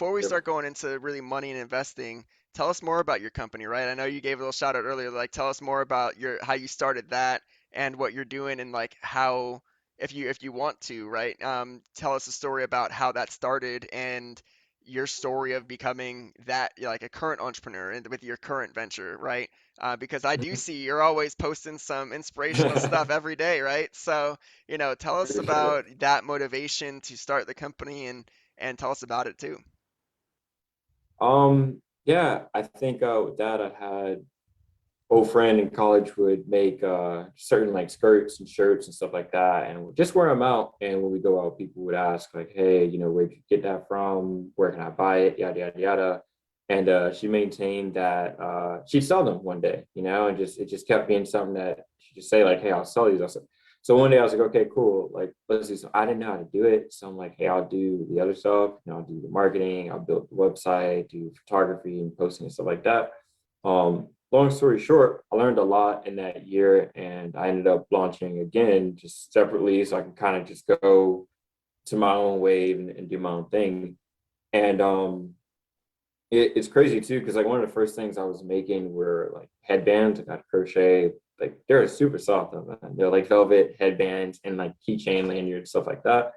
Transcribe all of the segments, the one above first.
before we Yep. start going into really money and investing, tell us more about your company, right? I know you gave a little shout out earlier, like tell us more about your how you started that and what you're doing and like how if you want to, right? Tell us a story about how that started and your story of becoming that like a current entrepreneur and with your current venture, right? Because I do see you're always posting some inspirational stuff every day, right? So, tell us Appreciate it. about that motivation to start the company and tell us about it too. Yeah, I think with that I had old friend in college would make certain like skirts and shirts and stuff like that, and would just wear them out. And when we go out, people would ask like, "Hey, where'd you get that from? Where can I buy it? Yada yada yada." And she maintained that she'd sell them one day, and just it just kept being something that she just say like, "Hey, I'll sell these." So one day I was like, "Okay, cool. Like, let's do some." I didn't know how to do it, so I'm like, "Hey, I'll do the other stuff. I'll do the marketing. I'll build the website, do photography and posting and stuff like that." Long story short, I learned a lot in that year, and I ended up launching again just separately so I can kind of just go to my own wave and do my own thing. And it's crazy too, because like one of the first things I was making were like headbands. I got crochet, like they're super soft, man. They're like velvet headbands and like keychain lanyards, stuff like that.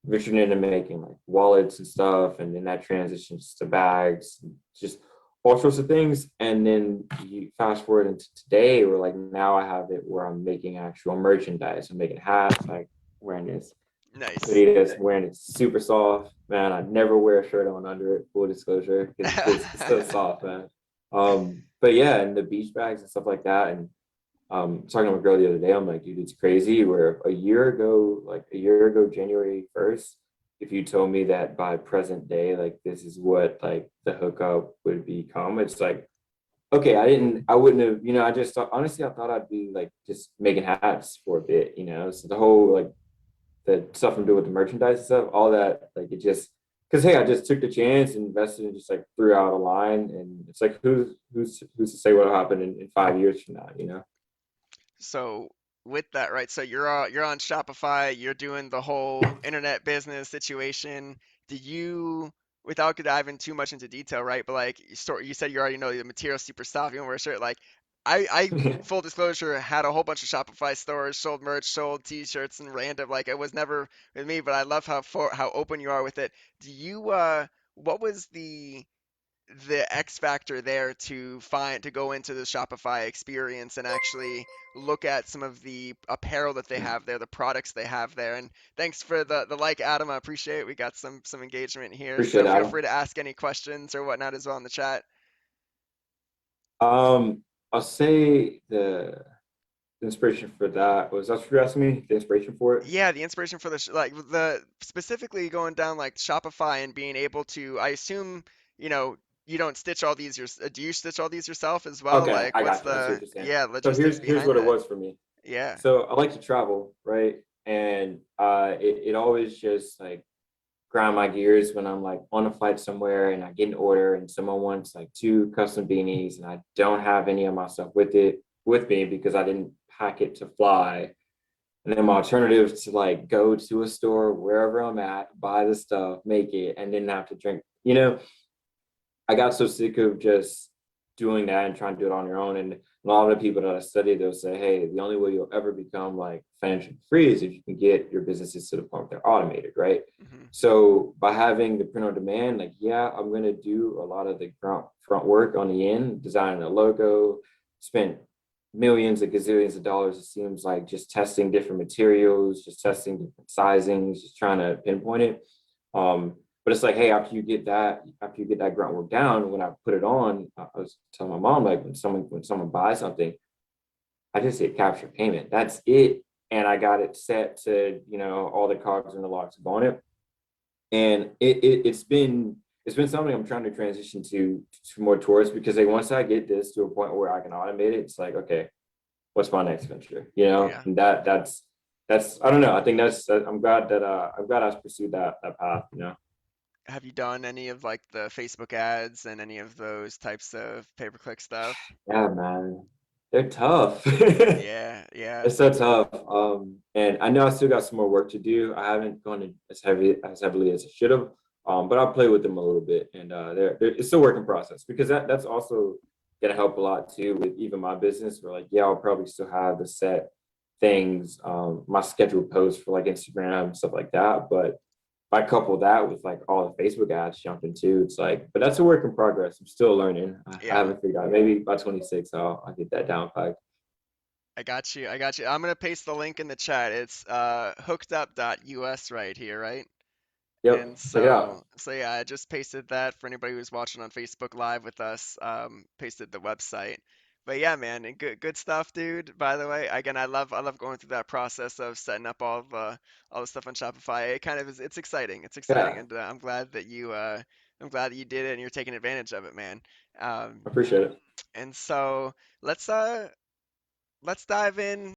Ventured into making like wallets and stuff, and then that transitions to bags, just all sorts of things. And then you fast forward into today, where like now I have it where I'm making actual merchandise. I'm making hats, like wearing this Nice. hoodie that's wearing it super soft, man. I never wear a shirt on under it, full disclosure, because it's so soft, man. But yeah, and the beach bags and stuff like that. And talking to a girl the other day, I'm like, dude, it's crazy. Where a year ago, January 1st, if you told me that by present day, like this is what like the hookup would become, it's like, okay, I wouldn't have, I just thought, honestly, I thought I'd be like just making hats for a bit, So the whole like the stuff I'm doing with the merchandise and stuff, all that, like it just, because hey, I just took the chance and invested and just like threw out a line, and it's like who's to say what'll happen in 5 years from now? So with that, right? So you're on Shopify, you're doing the whole internet business situation. Do you, without diving too much into detail, right? But like you said, you already know the material's super soft. You don't wear a shirt. Like I full disclosure had a whole bunch of Shopify stores, sold merch, sold T-shirts, and random. Like it was never with me, but I love how open you are with it. Do you what was the X factor there to go into the Shopify experience and actually look at some of the apparel that they have there, the products they have there. And thanks for the like, Adam. I appreciate it. We got some engagement here. Appreciate So it, feel Adam. free to ask any questions or whatnot as well in the chat. I'll say the inspiration for that was that's what you're asking me, the inspiration for it. Yeah, the inspiration for like the specifically going down like Shopify and being able to, I assume, you know, you don't stitch all these do you stitch all these yourself as well? Okay, Like I what's got you. I see what the, you're saying. yeah, So logistics here's behind what it that? was for me. Yeah. So I like to travel, right? And it always just like grind my gears when I'm like on a flight somewhere and I get an order and someone wants like two custom beanies and I don't have any of my stuff with me because I didn't pack it to fly. And then my alternative is to like go to a store wherever I'm at, buy the stuff, make it, and then have to drink. I got so sick of just doing that and trying to do it on your own. And a lot of the people that I study, they'll say, hey, the only way you'll ever become like financially free is if you can get your businesses to the point where they're automated, right? Hmm. So by having the print on demand, like, yeah, I'm going to do a lot of the front work on the end, designing a logo, spent millions of gazillions of dollars, it seems like, just testing different materials, just testing different sizings, just trying to pinpoint it. But it's like, hey, after you get that grunt work down, when I put it on, I was telling my mom, like when someone buys something, I just hit capture payment. That's it. And I got it set to, all the cogs and the locks go on it. And it's been something I'm trying to transition to more towards, because like once I get this to a point where I can automate it, it's like, okay, what's my next venture? Yeah. And that's I don't know. I think I'm glad I pursued that path. Have you done any of like the Facebook ads and any of those types of pay-per-click stuff? Yeah, man, they're tough. Yeah, yeah. It's so tough. And I know I still got some more work to do. I haven't gone in as heavily as I should have. But I play with them a little bit, and it's still a work in process because that's also gonna help a lot too with even my business. Where like, yeah, I'll probably still have the set things, my scheduled posts for like Instagram and stuff like that. But if I couple that with like all the Facebook ads jumping too, it's like, but that's a work in progress. I'm still learning. I Yeah. haven't figured out. Maybe by 26, I'll get that down packed. I got you. I got you. I'm gonna paste the link in the chat. It's hookedup.us right here, right? And Yep, check it out. so yeah, I just pasted that for anybody who's watching on Facebook Live with us. Pasted the website. But yeah, man, and good stuff, dude. By the way, again, I love going through that process of setting up all the stuff on Shopify. It kind of is it's exciting. It's exciting, Yeah, and I'm glad that you did it and you're taking advantage of it, man. Um, I appreciate it. and so let's uh let's dive in.